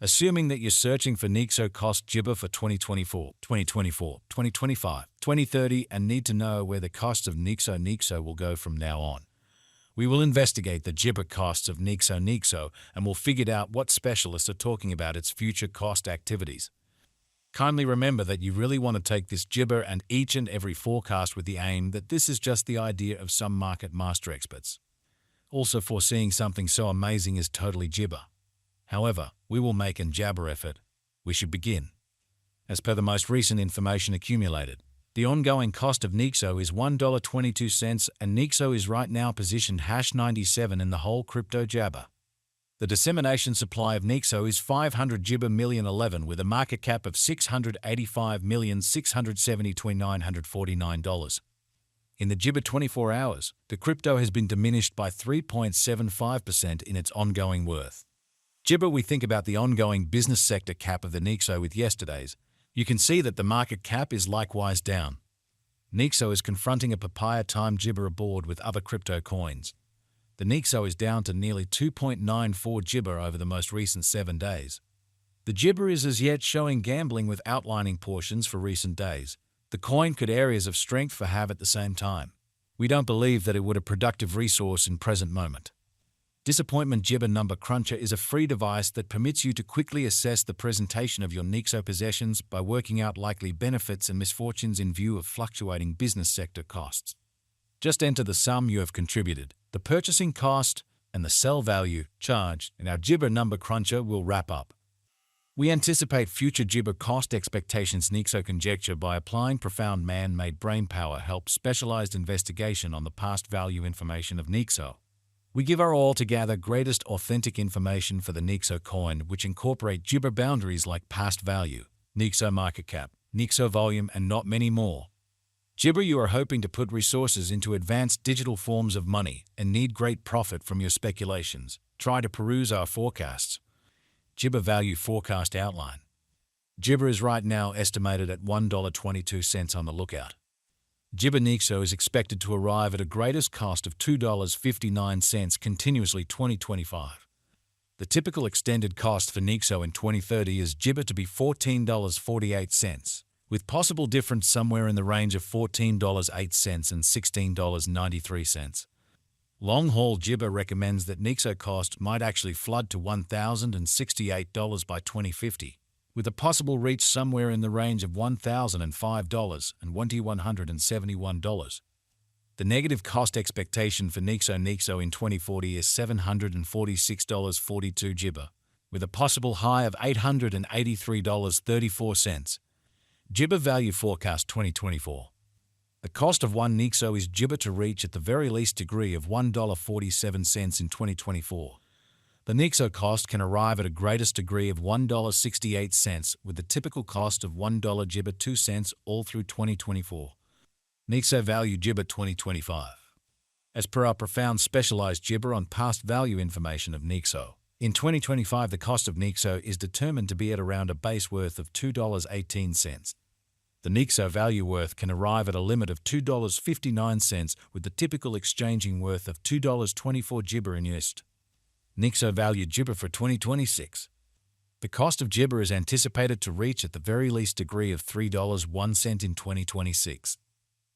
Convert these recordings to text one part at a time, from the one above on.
Assuming that you're searching for Nexo cost Gibber for 2024, 2024, 2025, 2030 and need to know where the cost of Nexo will go from now on. We will investigate the Gibber costs of Nexo and we'll figure out what specialists are talking about its future cost activities. Kindly remember that you really want to take this Gibber and each and every forecast with the aim that this is just the idea of some market master experts. Also, foreseeing something so amazing is totally Gibber. However, we will make an jabber effort. We should begin. As per the most recent information accumulated, the ongoing cost of Nexo is $1.22 and Nexo is right now positioned #97 in the whole crypto jabber. The dissemination supply of Nexo is 500 Gibber million 11 with a market cap of $685,670,949. In the Gibber 24 hours, the crypto has been diminished by 3.75% in its ongoing worth. Gibber, we think about the ongoing business sector cap of the Nexo with yesterday's. You can see that the market cap is likewise down. Nexo is confronting a papaya time Gibber aboard with other crypto coins. The Nexo is down to nearly 2.94 Gibber over the most recent 7 days. The Gibber is as yet showing gambling with outlining portions for recent days. The coin could areas of strength for have at the same time. We don't believe that it would a productive resource in present moment. Disappointment Gibber Number Cruncher is a free device that permits you to quickly assess the presentation of your Nexo possessions by working out likely benefits and misfortunes in view of fluctuating business sector costs. Just enter the sum you have contributed, the purchasing cost, and the sell value charged, and our Gibber Number Cruncher will wrap up. We anticipate future Gibber cost expectations. Nexo conjecture by applying profound man-made brainpower helps specialized investigation on the past value information of Nexo. We give our all to gather greatest authentic information for the Nexo coin, which incorporate Gibber boundaries like past value, Nexo market cap, Nexo volume, and not many more. Gibber, you are hoping to put resources into advanced digital forms of money and need great profit from your speculations. Try to peruse our forecasts. Gibber value forecast outline. Gibber is right now estimated at $1.22 on the lookout. Gibber Nexo is expected to arrive at a greatest cost of $2.59 continuously 2025. The typical extended cost for Nexo in 2030 is Gibber to be $14.48, with possible difference somewhere in the range of $14.08 and $16.93. Long-haul Gibber recommends that Nexo cost might actually flood to $1,068 by 2050. With a possible reach somewhere in the range of $1,005 and $2,171. The negative cost expectation for Nexo in 2040 is $746.42 Gibber, with a possible high of $883.34. Gibber value forecast 2024. The cost of one Nexo is Gibber to reach at the very least degree of $1.47 in 2024. The Nexo cost can arrive at a greatest degree of $1.68 with the typical cost of $1 Gibber 2 cents all through 2024. Nexo value Gibber 2025. As per our profound specialized Gibber on past value information of Nexo, in 2025 the cost of Nexo is determined to be at around a base worth of $2.18. The Nexo value worth can arrive at a limit of $2.59 with the typical exchanging worth of $2.24 Gibber in USD. Nexo value Gibber for 2026. The cost of Gibber is anticipated to reach at the very least degree of $3.01 in 2026.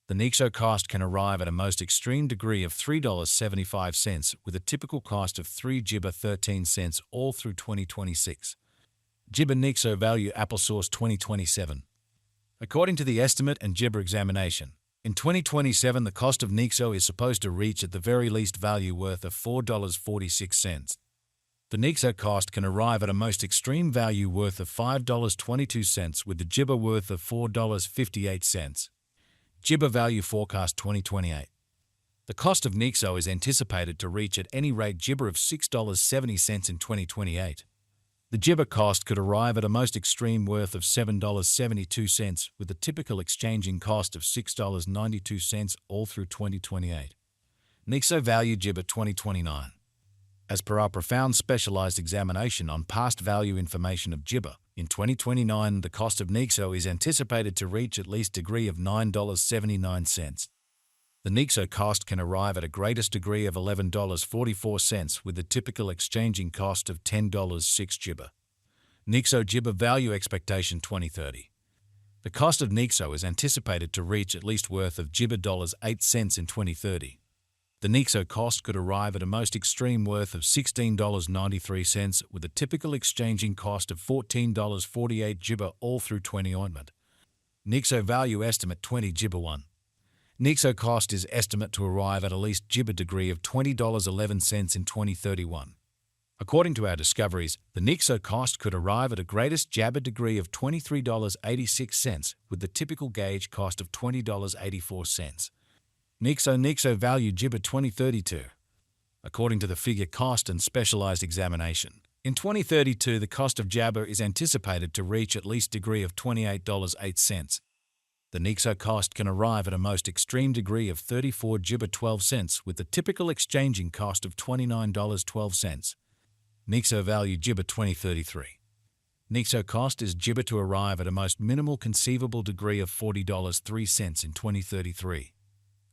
The Nexo cost can arrive at a most extreme degree of $3.75 with a typical cost of 3 Gibber 13 cents all through 2026. Gibber Nexo value Applesauce 2027. According to the estimate and Gibber examination, in 2027, the cost of Nexo is supposed to reach at the very least value worth of $4.46. The Nexo cost can arrive at a most extreme value worth of $5.22 with the Gibber worth of $4.58. Gibber value forecast 2028. The cost of Nexo is anticipated to reach at any rate Gibber of $6.70 in 2028. The Gibber cost could arrive at a most extreme worth of $7.72 with a typical exchanging cost of $6.92 all through 2028. Nexo value Gibber 2029. As per our profound specialized examination on past value information of Gibber, in 2029 the cost of Nexo is anticipated to reach at least degree of $9.79. The Nexo cost can arrive at a greatest degree of $11.44 with the typical exchanging cost of $10.06 Gibber. Nexo Jibber Value Expectation 2030. The cost of Nexo is anticipated to reach at least worth of Jibber $0.08 in 2030. The Nexo cost could arrive at a most extreme worth of $16.93 with a typical exchanging cost of $14.48 Jibber all through 20 ointment. Nexo Value Estimate 20 Jibber 1. Nexo cost is estimate to arrive at least Jibber degree of $20.11 in 2031. According to our discoveries, the Nexo cost could arrive at a greatest Jabber degree of $23.86 with the typical gauge cost of $20.84. Nexo Value Jibber 2032. According to the figure cost and specialized examination, in 2032 the cost of Jabber is anticipated to reach at least degree of $28.08. The Nexo cost can arrive at a most extreme degree of 34 Jibber 12 cents with the typical exchanging cost of $29.12. Nexo Value Jibber 2033. Nexo cost is Jibber to arrive at a most minimal conceivable degree of $40.03 in 2033.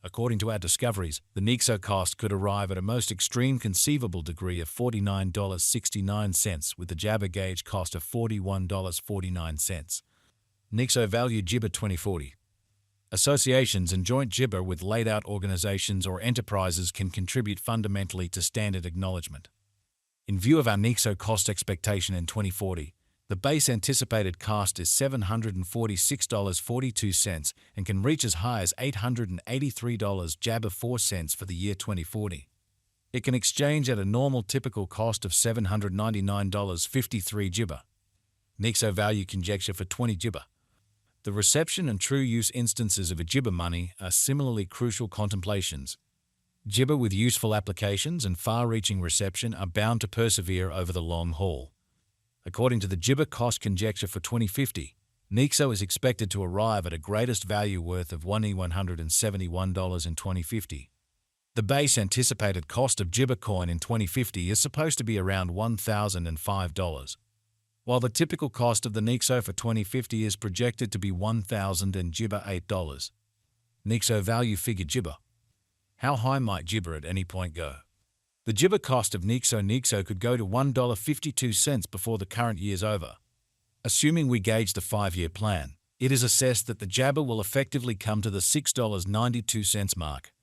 According to our discoveries, the Nexo cost could arrive at a most extreme conceivable degree of $49.69 with the Jabber gauge cost of $41.49. Nexo Value Jibber 2040. Associations and joint Jibber with laid-out organizations or enterprises can contribute fundamentally to standard acknowledgement. In view of our Nexo cost expectation in 2040, the base anticipated cost is $746.42 and can reach as high as $883 Jabber 4 cents for the year 2040. It can exchange at a normal typical cost of $799.53 Jibber. Nexo Value Conjecture for 20 Jibber. The reception and true use instances of a Jibber money are similarly crucial contemplations. Jibber with useful applications and far-reaching reception are bound to persevere over the long haul. According to the Jibber cost conjecture for 2050, Nexo is expected to arrive at a greatest value worth of $171 in 2050. The base anticipated cost of Jibber coin in 2050 is supposed to be around $1,005, while the typical cost of the Nexo for 2050 is projected to be $1,000 and Jibber $8. Nexo Value Figure Jibber. How high might Jibber at any point go? The Jibber cost of Nexo could go to $1.52 before the current year's over. Assuming we gauge the 5-year plan, it is assessed that the Jabber will effectively come to the $6.92 mark.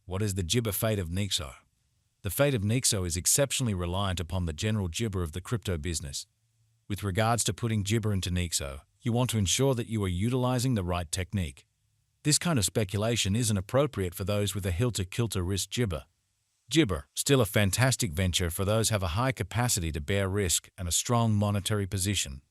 What is the Jibber fate of Nexo? The fate of Nexo is exceptionally reliant upon the general Jibber of the crypto business. With regards to putting Jibber into Nexo, you want to ensure that you are utilizing the right technique. This kind of speculation isn't appropriate for those with a helter-kilter risk Jibber. Jibber, still a fantastic venture for those who have a high capacity to bear risk and a strong monetary position.